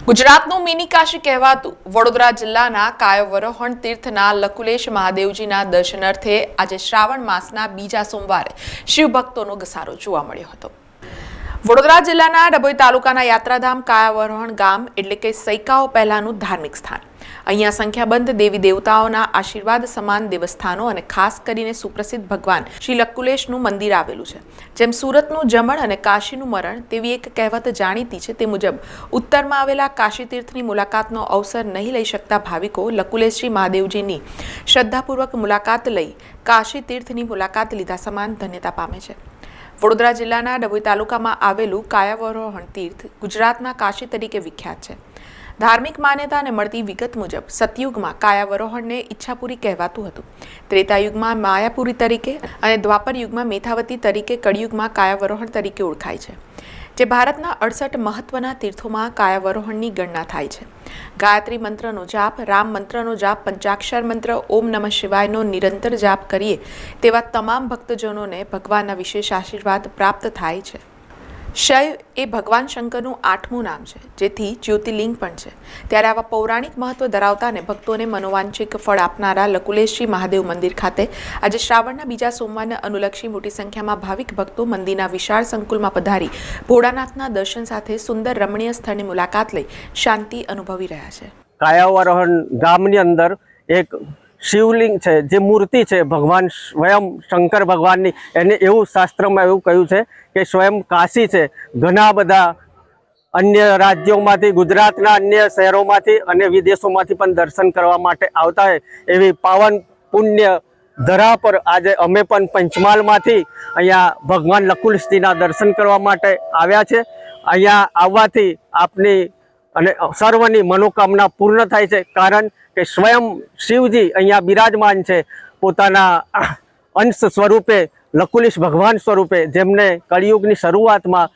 ગુજરાતનું મિની કાશી કહેવાતું વડોદરા જિલ્લાના કાયાવરોહણ તીર્થના લકુલેશ મહાદેવજીના દર્શનાર્થે આજે શ્રાવણ માસના બીજા સોમવારે શિવભક્તોનો ઘસારો જોવા મળ્યો હતો। વડોદરા જિલ્લાના ડભોઈ તાલુકાના યાત્રાધામ કાયાવરોહણ ગામ એટલે કે સૈકાઓ પહેલાનું ધાર્મિક સ્થાન। અહીંયા સંખ્યાબંધ દેવી દેવતાઓના આશીર્વાદ સમાન દેવસ્થાનો અને ખાસ કરીને સુપ્રસિદ્ધ ભગવાન શ્રી લકુલેશનું મંદિર આવેલું છે। જેમ સુરતનું જમણ અને કાશીનું મરણ તેવી એક કહેવત જાણીતી છે, તે મુજબ ઉત્તરમાં આવેલા કાશી તીર્થની મુલાકાતનો અવસર નહીં લઈ શકતા ભાવિકો લકુલેશ્વરી મહાદેવજીની શ્રદ્ધાપૂર્વક મુલાકાત લઈ કાશી તીર્થની મુલાકાત લીધા સમાન ધન્યતા પામે છે। વડોદરા જિલ્લાના ડભોઈ તાલુકામાં આવેલું કાયાવરોહણ તીર્થ ગુજરાતના કાશી તરીકે વિખ્યાત છે। ધાર્મિક માન્યતા અને મળતી વિગત મુજબ સતયુગમાં કાયાવરોહણને ઈચ્છાપુરી કહેવાતું હતું, ત્રેતાયુગમાં માયાપુરી તરીકે અને દ્વાપર યુગમાં મેથાવતી તરીકે, કળિયુગમાં કાયાવરોહણ તરીકે ઓળખાય છે। જે ભારતના 68 મહત્વના તીર્થોમાં કાયાવરોહણની ગણના થાય છે। ગાયત્રી મંત્રનો જાપ, રામ મંત્રનો જાપ, પંચાક્ષર મંત્ર, ઓમ નમઃ શિવાયનો નિરંતર જાપ કરીએ તેવા તમામ ભક્તજનોને ભગવાનના વિશેષ આશીર્વાદ પ્રાપ્ત થાય છે। શૈવ એ ભગવાન શંકરનું 8મું નામ છે, જેથી જ્યોતિર્લિંગ પણ છે। ત્યારે આવા પૌરાણિક મહત્વ ધરાવતા અને ભક્તોને મનોવાંછિક ફળ આપનારા લકુલેશ્વરી મહાદેવ મંદિર ખાતે આજે શ્રાવણના બીજા સોમવારને અનુલક્ષી મોટી સંખ્યામાં ભાવિક ભક્તો મંદિરના વિશાળ સંકુલમાં પધારી ભોળાનાથના દર્શન સાથે સુંદર રમણીય સ્થળની મુલાકાત લઈ શાંતિ અનુભવી રહ્યા છે। કાયાવરોહણ ગામની અંદર એક શિવલિંગ છે, જે મૂર્તિ છે ભગવાન સ્વયં શંકર ભગવાનની, એને એવું શાસ્ત્રમાં એવું કહ્યું છે કે સ્વયં કાશી છે। ઘણા બધા અન્ય રાજ્યોમાંથી, ગુજરાતના અન્ય શહેરોમાંથી અને વિદેશોમાંથી પણ દર્શન કરવા માટે આવતા હોય એવી પાવન પુણ્ય ધરા પર આજે અમે પણ પંચમહાલમાંથી અહીંયા ભગવાન લકુલેશજીના દર્શન કરવા માટે આવ્યા છે। અહીંયા આવવાથી આપની અને સર્વની મનોકામના પૂર્ણ થાય છે, કારણ કે સ્વયં શિવજી અહીંયા બિરાજમાન છે પોતાના અંશ સ્વરૂપે, લકુલેશ ભગવાન સ્વરૂપે, જેમને કળિયુગની શરૂઆતમાં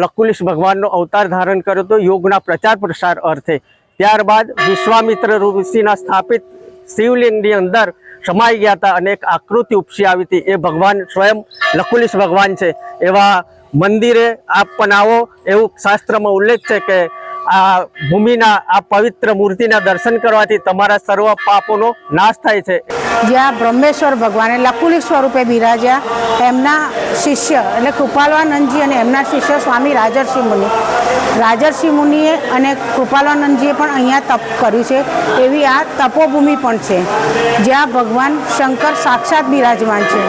લકુલેશ ભગવાનનો અવતાર ધારણ કર્યો હતો યોગના પ્રચાર પ્રસાર અર્થે। ત્યારબાદ વિશ્વામિત્ર ઋષિના સ્થાપિત શિવલિંગની અંદર સમાઈ ગયા હતા અને એક આકૃતિ ઉપસી આવી હતી, એ ભગવાન સ્વયં લકુલેશ ભગવાન છે। એવા મંદિરે આપ પણ આવો, એવું શાસ્ત્રમાં ઉલ્લેખ છે કે આ ભૂમિના આ પવિત્ર મૂર્તિના દર્શન કરવાથી તમારા સર્વ પાપોનો નાશ થાય છે। જ્યાં બ્રહ્મેશ્વર ભગવાને લકુલેશ સ્વરૂપે બિરાજ્યા, એમના શિષ્ય એટલે કૃપાલવાનંદજી અને એમના શિષ્ય સ્વામી રાજર્ષિ મુનિએ અને કૃપાલવાનંદજીએ પણ અહીંયા તપ કર્યું છે। એવી આ તપોભૂમિ પણ છે, જ્યાં ભગવાન શંકર સાક્ષાત બિરાજમાન છે।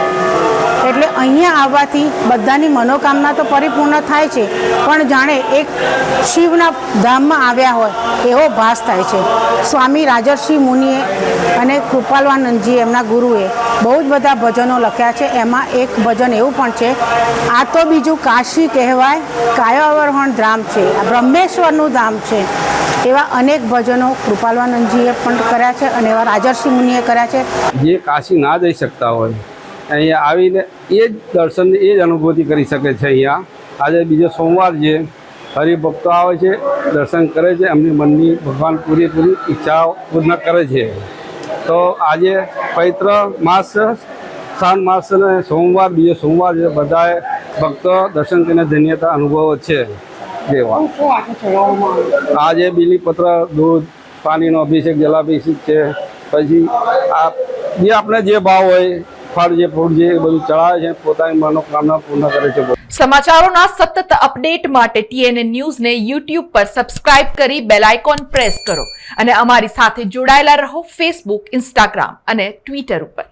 એટલે અહીંયા આવવાથી બધાની મનોકામના તો પરિપૂર્ણ થાય છે, પણ જાણે એક શિવના ધામમાં આવ્યા હોય એવો ભાસ થાય છે। સ્વામી રાજર્ષિ મુનિએ અને કૃપાલવાનંદજી એમના ગુરુએ બહુ જ બધા ભજનો લખ્યા છે। એમાં એક ભજન એવું પણ છે, આ તો બીજું કાશી કહેવાય, કાયાવરોહણ ધામ છે, આ બ્રહ્મેશ્વરનું ધામ છે। એવા અનેક ભજનો કૃપાલવાનંદજીએ પણ કર્યા છે અને એવા રાજર્ષિ મુનિએ કર્યા છે। જે કાશી ના જઈ શકતા હોય અહીંયા આવીને એ જ દર્શન, એ જ અનુભૂતિ કરી શકે છે। અહીંયા આજે બીજો સોમવાર છે, હરિભક્તો આવે છે, દર્શન કરે છે, એમની મનની ભગવાન પૂરેપૂરી ઈચ્છાઓ પૂર્ણ કરે છે। તો આજે પવિત્ર માસ, શ્રાવણ માસ અને સોમવાર, બીજો સોમવાર છે, બધાએ ભક્તો દર્શન કરીને ધન્યતા અનુભવ છે। આજે બીલીપત્ર, દૂધ, પાણીનો અભિષેક, જલાભિષેક છે, પછી આ જે આપણે જે ભાવ હોય, ફળ જે ફૂડ જે બધું ચડાવે છે, પોતાની મનોકામના પૂર્ણ કરે છે। સમાચારોના સતત અપડેટ માટે TNN ન્યૂઝને YouTube પર સબસ્ક્રાઇબ કરી બેલ આઇકોન પ્રેસ કરો અને અમારી સાથે જોડાયેલા રહો Facebook, Instagram અને Twitter ઉપર।